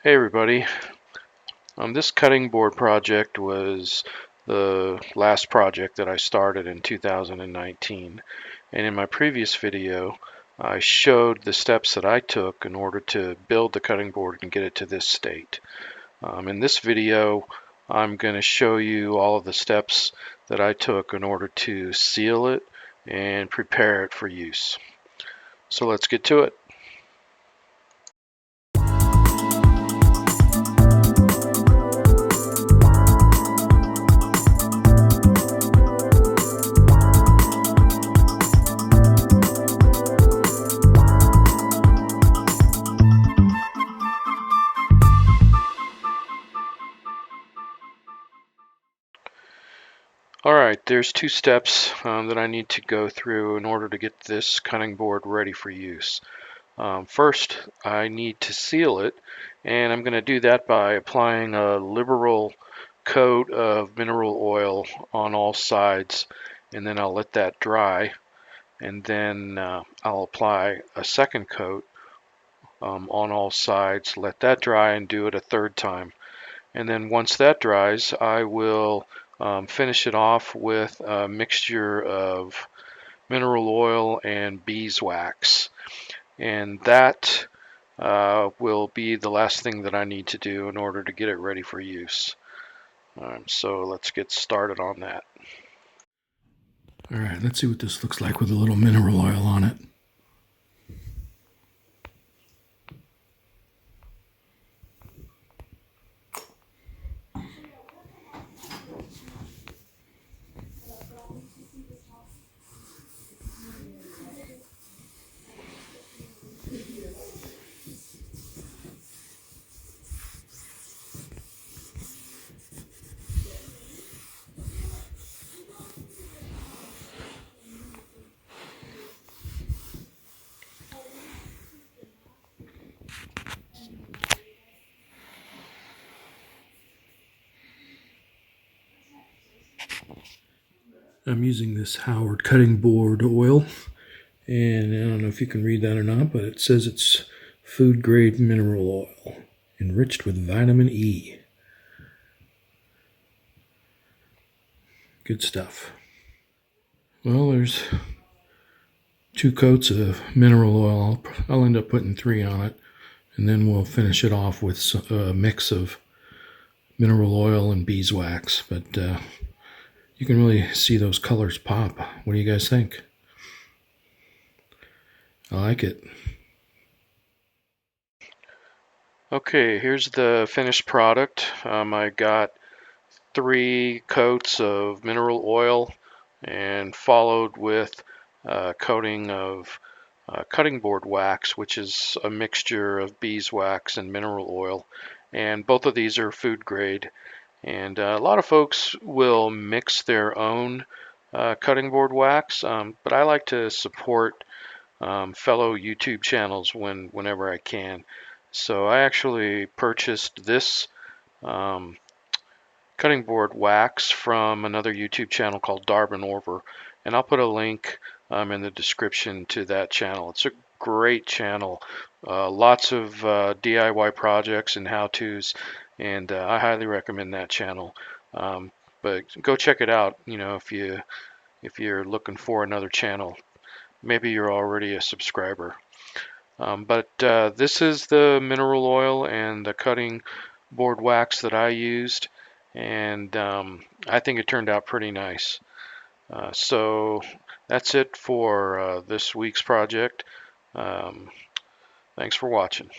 Hey everybody, this cutting board project was the last project that I started in 2019, and in my previous video I showed the steps that I took in order to build the cutting board and get it to this state. In this video I'm going to show you all of the steps that I took in order to seal it and prepare it for use. So let's get to it. Alright, there's two steps that I need to go through in order to get this cutting board ready for use. First, I need to seal it, and I'm going to do that by applying a liberal coat of mineral oil on all sides, and then I'll let that dry, and then I'll apply a second coat on all sides, let that dry, and do it a third time. And then once that dries, I will finish it off with a mixture of mineral oil and beeswax. And that will be the last thing that I need to do in order to get it ready for use. So let's get started on that. All right, let's see what this looks like with a little mineral oil on it. I'm using this Howard cutting board oil, and I don't know if you can read that or not, but it says it's food grade mineral oil enriched with vitamin E. Good stuff. Well, there's 2 coats of mineral oil. I'll end up putting 3 on it, and then we'll finish it off with a mix of mineral oil and beeswax. But you can really see those colors pop. What do you guys think? I like it. Okay, here's the finished product. I got 3 coats of mineral oil and followed with a coating of cutting board wax, which is a mixture of beeswax and mineral oil. And both of these are food grade. And a lot of folks will mix their own cutting board wax, but I like to support fellow YouTube channels whenever I can. So I actually purchased this cutting board wax from another YouTube channel called Darwin Orver, and I'll put a link in the description to that channel. It's a great channel, lots of DIY projects and how-tos, and I highly recommend that channel. But go check it out. You know, if you're looking for another channel, maybe you're already a subscriber. But this is the mineral oil and the cutting board wax that I used, and I think it turned out pretty nice. So that's it for this week's project. Thanks for watching.